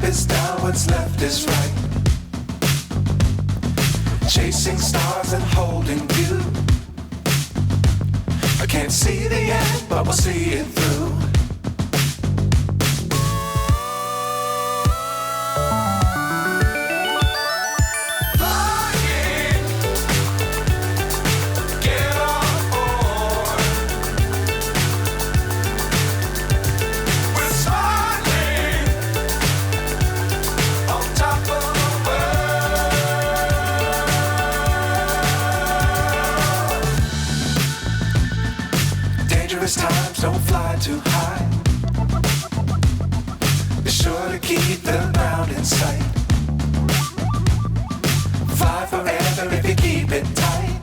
is down, what's left is right. Chasing stars and holding you. I can't see the end, but we'll see it through. Times don't fly too high. Be sure to keep the ground in sight. Fly forever if you keep it tight.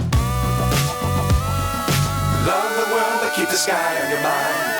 Love the world, but keep the sky on your mind.